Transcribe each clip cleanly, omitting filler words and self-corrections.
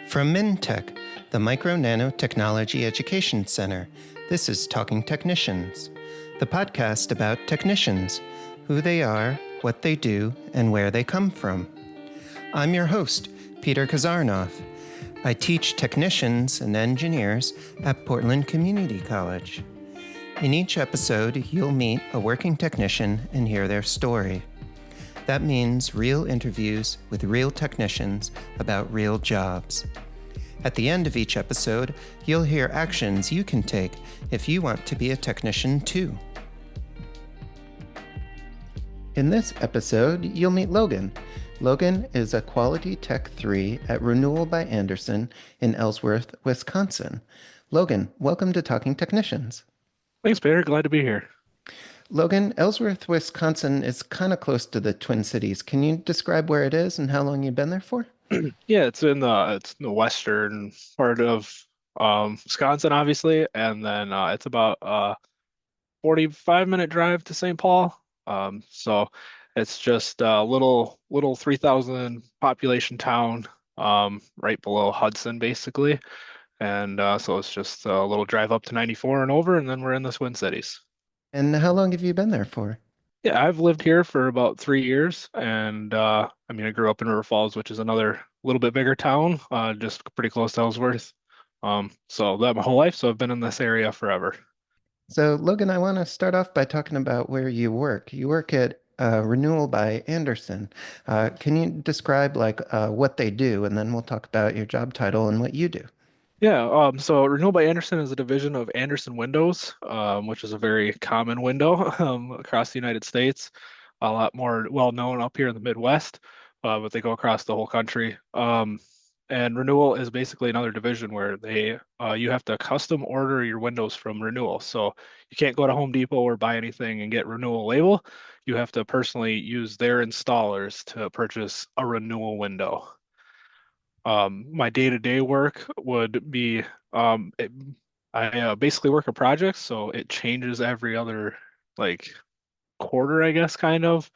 From MNTech, the Micro Nanotechnology Education Center, this is Talking Technicians, the podcast about technicians, who they are, what they do, and where they come from. I'm your host, Peter Kazarnoff. I teach technicians and engineers at Portland Community College. In each episode, you'll meet a working technician and hear their story. That means real interviews with real technicians about real jobs. At the end of each episode, you'll hear actions you can take if you want to be a technician too. In this episode, you'll meet Logan. Logan is a Quality Tech 3 at Renewal by Andersen in Ellsworth, Wisconsin. Logan, welcome to Talking Technicians. Thanks, Peter. Glad to be here. Logan, Ellsworth, Wisconsin is kind of close to the Twin Cities. Can you describe where it is and how long you've been there for? Yeah, it's in the western part of Wisconsin, obviously, and then it's about 45-minute drive to St. Paul. So it's just a little 3,000 population town right below Hudson, basically. And so it's just a little drive up to 94 and over, and then we're in the Twin Cities. And how long have you been there for? Yeah, I've lived here for about 3 years, and I mean, I grew up in River Falls, which is another little bit bigger town, just pretty close to Ellsworth. So that my whole life, so I've been in this area forever. So, Logan, I want to start off by talking about where you work. You work at Renewal by Andersen. Can you describe what they do, and then we'll talk about your job title and what you do? Yeah, so Renewal by Andersen is a division of Andersen Windows, which is a very common window across the United States. A lot more well known up here in the Midwest, but they go across the whole country. And Renewal is basically another division where you have to custom order your windows from Renewal. So you can't go to Home Depot or buy anything and get Renewal label. You have to personally use their installers to purchase a Renewal window. My day-to-day work would be I basically work a project, so it changes every other like quarter, I guess, kind of.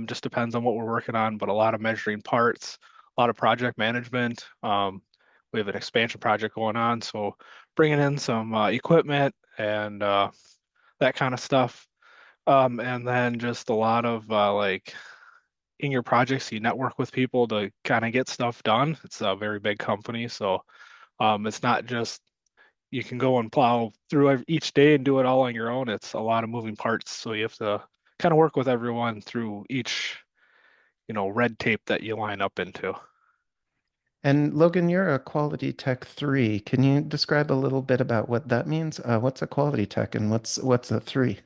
Just depends on what we're working on, but a lot of measuring parts, a lot of project management. We have an expansion project going on, so bringing in some equipment and that kind of stuff. And then just a lot of in your projects, you network with people to kind of get stuff done. It's a very big company, so it's not just you can go and plow through each day and do it all on your own. It's a lot of moving parts, so you have to kind of work with everyone through each, red tape that you line up into. And Logan, you're a Quality Tech 3. Can you describe a little bit about what that means? What's a Quality Tech and what's a 3?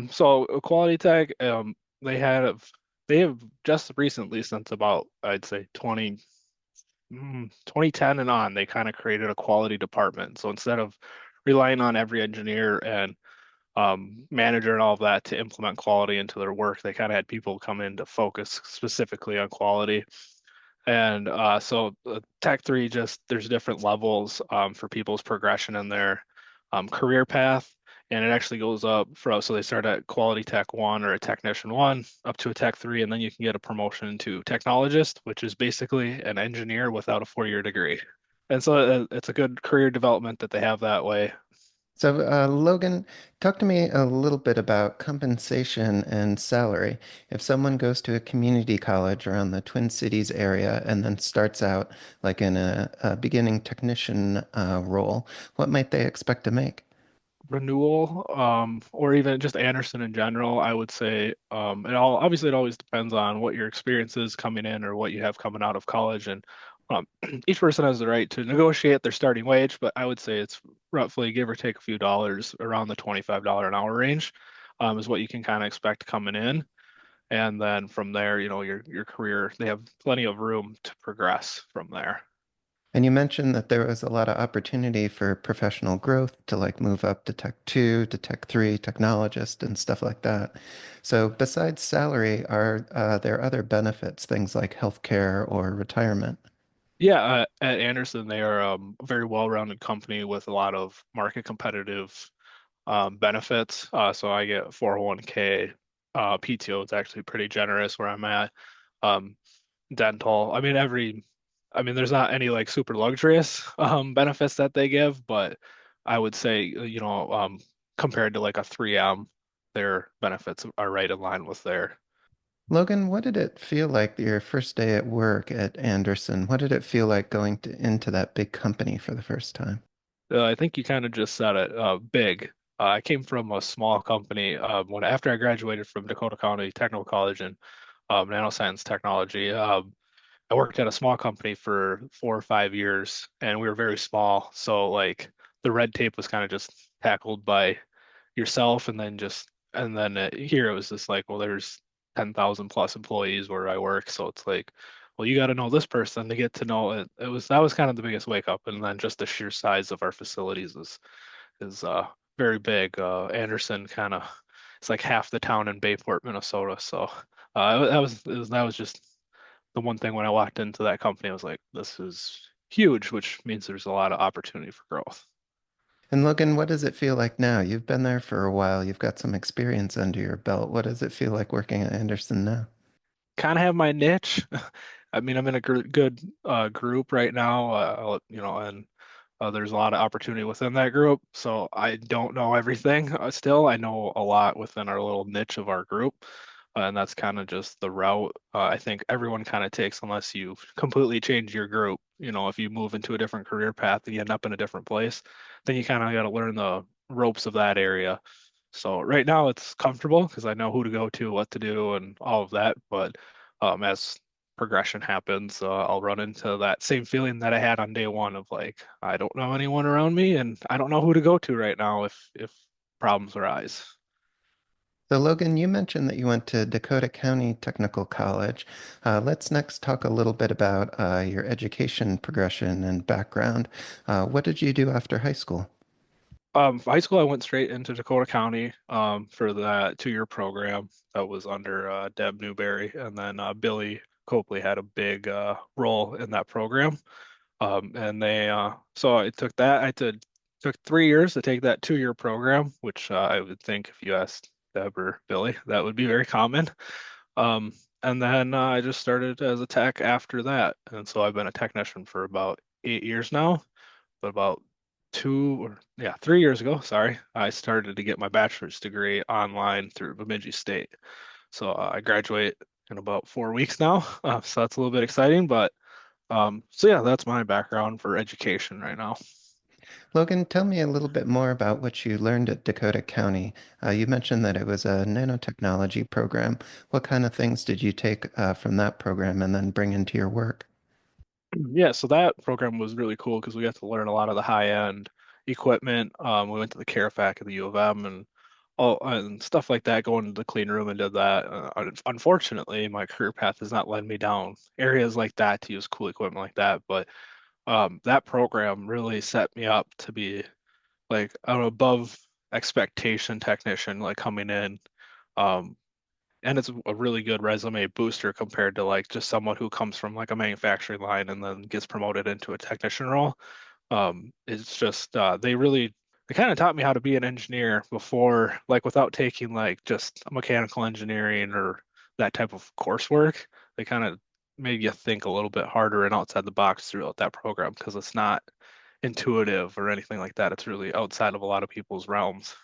So Quality Tech, they have just recently, since about I'd say 2010 and on, they kind of created a quality department. So instead of relying on every engineer and manager and all of that to implement quality into their work, they kind of had people come in to focus specifically on quality. And so Tech 3, just there's different levels for people's progression in their career path. And it actually goes up so they start at Quality Tech 1 or a Technician 1 up to a Tech 3, and then you can get a promotion to Technologist, which is basically an engineer without a 4-year degree. And so it's a good career development that they have that way. So, Logan, talk to me a little bit about compensation and salary. If someone goes to a community college around the Twin Cities area and then starts out like in a beginning technician role, what might they expect to make? Renewal, or even just Andersen in general, I would say it always depends on what your experience is coming in or what you have coming out of college. And each person has the right to negotiate their starting wage, but I would say it's roughly give or take a few dollars around the $25 an hour range, is what you can kind of expect coming in. And then from there, your career, they have plenty of room to progress from there. And you mentioned that there was a lot of opportunity for professional growth to like move up to Tech 2, to Tech 3, technologist, and stuff like that. So, besides salary, are there other benefits, things like healthcare or retirement? Yeah, at Andersen, they are a very well-rounded company with a lot of market competitive benefits. So I get 401k, PTO is actually pretty generous where I'm at. Um, Dental, I mean, I mean, there's not any like super luxurious benefits that they give, but I would say, compared to like a 3M, their benefits are right in line with there. Logan, what did it feel like your first day at work at Andersen? What did it feel like going into that big company for the first time? I think you kind of just said it, big. I came from a small company when after I graduated from Dakota County Technical College in nanoscience technology. I worked at a small company for 4 or 5 years, and we were very small. So like the red tape was kind of just tackled by yourself, and then here it was just like, well, there's 10,000 plus employees where I work, so it's like, well, you got to know this person to get to know it. That was kind of the biggest wake up, and then just the sheer size of our facilities is very big. Andersen kind of it's like half the town in Bayport, Minnesota. So that was just the one thing when I walked into that company, I was like, this is huge, which means there's a lot of opportunity for growth. And Logan, what does it feel like now? You've been there for a while. You've got some experience under your belt. What does it feel like working at Andersen now? Kind of have my niche. I mean, I'm in a good group right now, and there's a lot of opportunity within that group. So I don't know everything still. I know a lot within our little niche of our group. And that's kind of just the route I think everyone kind of takes unless you completely change your group. If you move into a different career path and you end up in a different place, then you kind of got to learn the ropes of that area. So right now it's comfortable because I know who to go to, what to do, and all of that. But as progression happens, I'll run into that same feeling that I had on day one of like, I don't know anyone around me and I don't know who to go to right now if problems arise. So, Logan, you mentioned that you went to Dakota County Technical College. Let's next talk a little bit about your education progression and background. What did you do after high school? High school, I went straight into Dakota County for that 2-year program that was under Deb Newberry, and then Billy Copley had a big role in that program. And so I took that. Took 3 years to take that 2-year program, which I would think if you asked Deb or Billy, that would be very common. Um, and then I just started as a tech after that, and so I've been a technician for about 8 years now. But about 3 years ago, sorry, I started to get my bachelor's degree online through Bemidji State. So I graduate in about 4 weeks now. So that's a little bit exciting, but so yeah, that's my background for education right now. Logan, tell me a little bit more about what you learned at Dakota County. You mentioned that it was a nanotechnology program. What kind of things did you take from that program and then bring into your work? Yeah, so that program was really cool because we got to learn a lot of the high-end equipment. We went to the CareFac at the U of M and all and stuff like that, going to the clean room and did that. Unfortunately, my career path has not led me down areas like that to use cool equipment like that. But that program really set me up to be like an above expectation technician, like coming in. Um, and it's a really good resume booster compared to like just someone who comes from like a manufacturing line and then gets promoted into a technician role. It's just they kind of taught me how to be an engineer before, like without taking like just mechanical engineering or that type of coursework. They kind of made you think a little bit harder and outside the box throughout that program because it's not intuitive or anything like that. It's really outside of a lot of people's realms.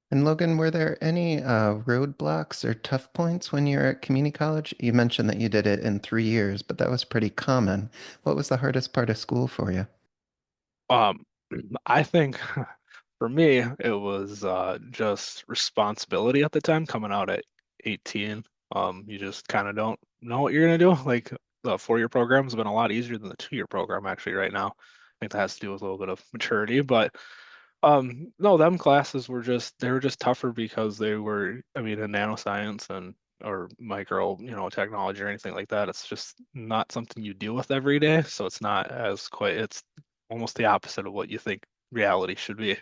And Logan, were there any roadblocks or tough points when you were at community college? You mentioned that you did it in 3 years, but that was pretty common. What was the hardest part of school for you? Um, I think for me, it was just responsibility at the time, coming out at 18. You just kind of don't know what you're gonna do. Like the 4-year program has been a lot easier than the 2-year program actually right now. I think that has to do with a little bit of maturity, but no, them classes they were just tougher because they were, I mean, in nanoscience and or micro, technology or anything like that. It's just not something you deal with every day, so it's not as quite. It's almost the opposite of what you think reality should be.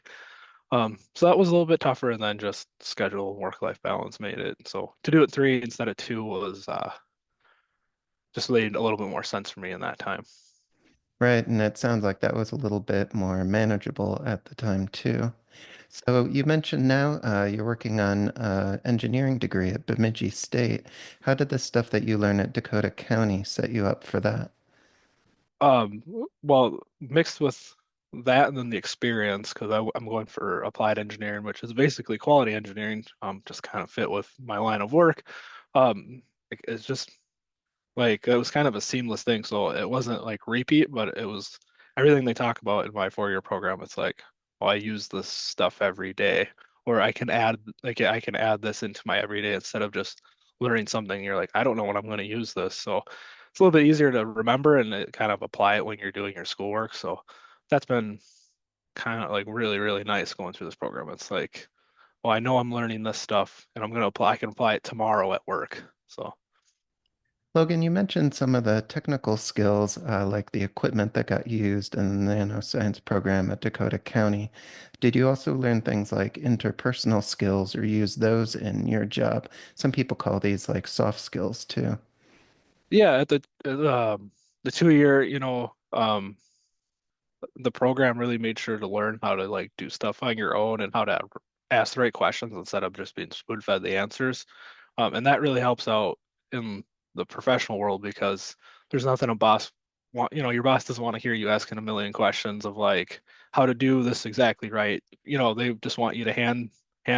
So that was a little bit tougher, and then just schedule and work-life balance made it. So to do it 3 instead of 2 was just made a little bit more sense for me in that time. Right, and it sounds like that was a little bit more manageable at the time too. So you mentioned now you're working on engineering degree at Bemidji State. How did the stuff that you learn at Dakota County set you up for that? Um, well, mixed with that and then the experience, because I'm going for applied engineering, which is basically quality engineering, just kind of fit with my line of work. It's just like it was kind of a seamless thing, so it wasn't like repeat, but it was everything they talk about in my 4-year program. It's like, well, I use this stuff every day, or I can add this into my everyday instead of just learning something. You're like, I don't know when I'm going to use this, so it's a little bit easier to remember and kind of apply it when you're doing your schoolwork. So that's been kind of like really, really nice going through this program. It's like, well, I know I'm learning this stuff, and I'm going to apply. I can apply it tomorrow at work. So. Logan, you mentioned some of the technical skills, like the equipment that got used in the nanoscience program at Dakota County. Did you also learn things like interpersonal skills or use those in your job? Some people call these like soft skills too. Yeah, the 2-year, the program really made sure to learn how to like do stuff on your own and how to ask the right questions instead of just being spoon-fed the answers. And that really helps out in the professional world because there's nothing a boss your boss doesn't want to hear you asking a million questions of like how to do this exactly right. They just want you to hand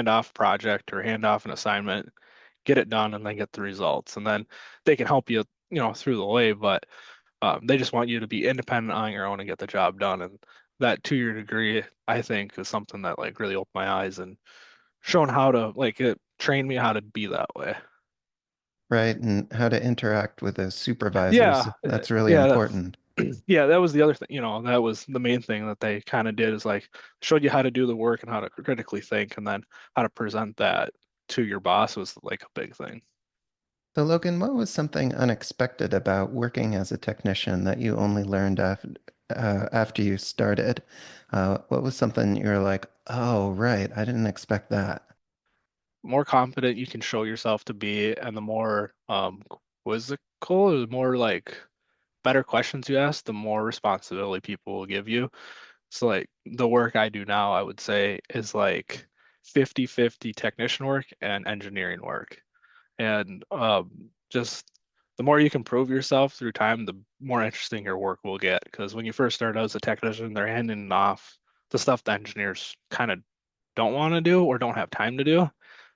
off a project or hand off an assignment, get it done, and then get the results. And then they can help you, through the way, but they just want you to be independent on your own and get the job done. And that 2-year degree, I think, is something that like really opened my eyes and shown how to like it trained me how to be that way. Right, and how to interact with those supervisors. Yeah, That's really yeah, important. yeah, that was the other thing, that was the main thing that they kind of did is like showed you how to do the work and how to critically think and then how to present that to your boss was like a big thing. So, Logan, what was something unexpected about working as a technician that you only learned after you started? What was something you're like, oh, right, I didn't expect that? More confident you can show yourself to be and the more quizzical or the more like better questions you ask, the more responsibility people will give you. So like the work I do now, I would say is like 50-50 technician work and engineering work. And just the more you can prove yourself through time, the more interesting your work will get. Because when you first start out as a technician, they're handing off the stuff the engineers kind of don't want to do or don't have time to do.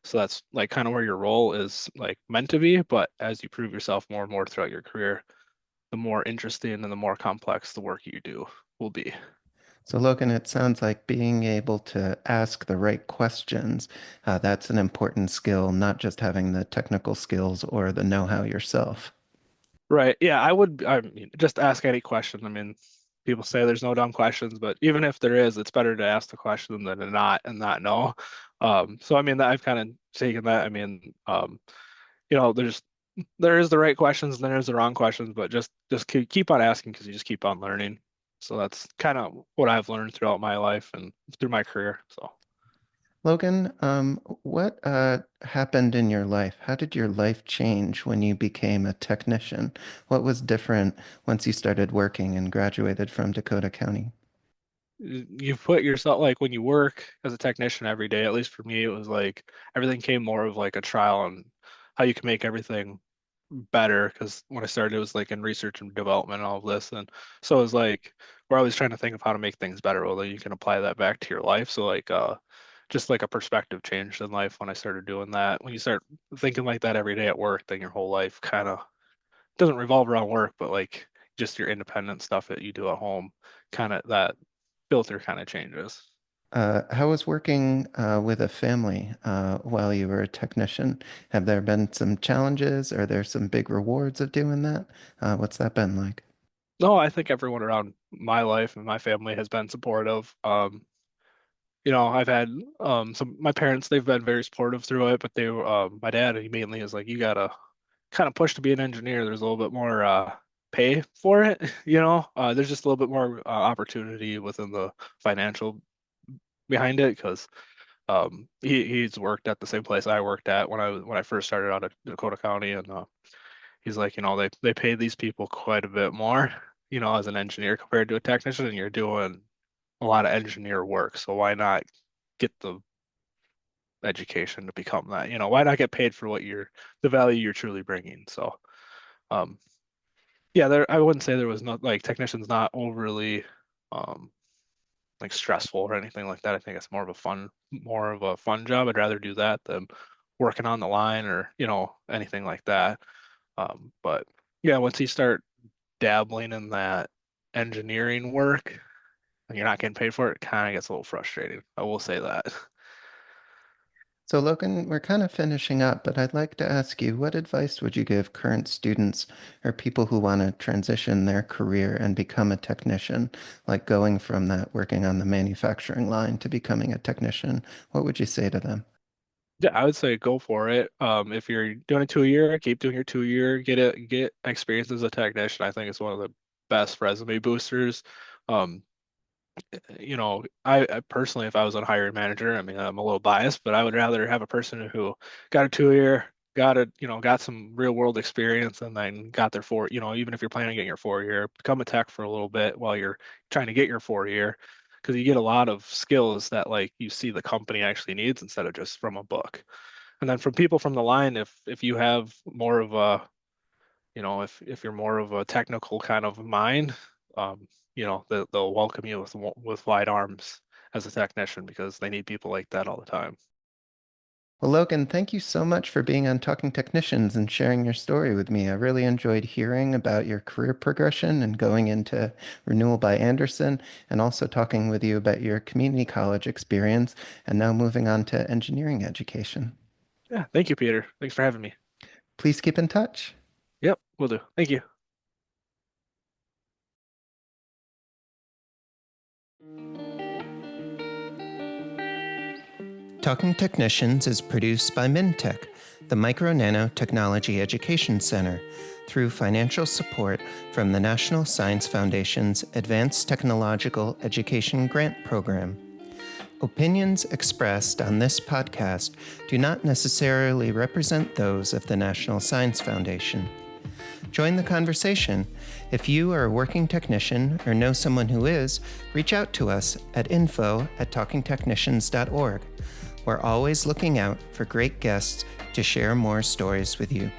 So that's like kind of where your role is like meant to be. But as you prove yourself more and more throughout your career, the more interesting and the more complex the work you do will be. So, Logan, it sounds like being able to ask the right questions, that's an important skill, not just having the technical skills or the know-how yourself. Right. Yeah, I mean, just ask any question. I mean, people say there's no dumb questions, but even if there is, it's better to ask the question than to not and not know. So I mean, I've kind of taken that. I mean, there is the right questions and there's the wrong questions, but just keep on asking because you just keep on learning. So that's kind of what I've learned throughout my life and through my career. So. Logan, what happened in your life? How did your life change when you became a technician? What was different once you started working and graduated from Dakota County? You put yourself like when you work as a technician every day, at least for me, it was like everything came more of like a trial on how you can make everything better. Because when I started, it was like in research and development and all of this. And so it was like we're always trying to think of how to make things better. Well, then you can apply that back to your life. So like just like a perspective change in life when I started doing that. When you start thinking like that every day at work, then your whole life kind of doesn't revolve around work, but like just your independent stuff that you do at home, kind of that filter kind of changes. How was working with a family while you were a technician? Have there been some challenges? Are there some big rewards of doing that? What's that been like? No, I think everyone around my life and my family has been supportive. I've had some my parents, they've been very supportive through it, but my dad, he mainly is like, you gotta kind of push to be an engineer. There's a little bit more pay for it, There's just a little bit more opportunity within the financial behind it because he's worked at the same place I worked at when I first started out at Dakota County, and he's like, they pay these people quite a bit more, as an engineer compared to a technician, and you're doing a lot of engineer work. So why not get the education to become that? Why not get paid for the value you're truly bringing? So, um, Yeah, I wouldn't say there was not like technician's not overly um like stressful or anything like that. I think it's more of a fun job. I'd rather do that than working on the line or, anything like that. But yeah, once you start dabbling in that engineering work and you're not getting paid for it, it kind of gets a little frustrating. I will say that. So, Logan, we're kind of finishing up, but I'd like to ask you, what advice would you give current students or people who want to transition their career and become a technician, like going from that working on the manufacturing line to becoming a technician? What would you say to them? Yeah, I would say go for it. If you're doing a 2 year, keep doing your 2 year, get experience as a technician. I think it's one of the best resume boosters. Um, I personally, if I was a hiring manager, I mean, I'm a little biased, but I would rather have a person who got a 2 year, got some real world experience, and then got their even if you're planning on getting your 4 year, become a tech for a little bit while you're trying to get your 4 year, because you get a lot of skills that like you see the company actually needs instead of just from a book. And then from people from the line, if you have more of a if you're more of a technical kind of mind, they'll welcome you with wide arms as a technician because they need people like that all the time. Well, Logan, thank you so much for being on Talking Technicians and sharing your story with me. I really enjoyed hearing about your career progression and going into Renewal by Andersen, and also talking with you about your community college experience and now moving on to engineering education. Yeah, thank you, Peter. Thanks for having me. Please keep in touch. Yep, will do. Thank you. Talking Technicians is produced by MNTech, the Micro Nanotechnology Education Center, through financial support from the National Science Foundation's Advanced Technological Education Grant Program. Opinions expressed on this podcast do not necessarily represent those of the National Science Foundation. Join the conversation. If you are a working technician or know someone who is, reach out to us at info@talkingtechnicians.org. We're always looking out for great guests to share more stories with you.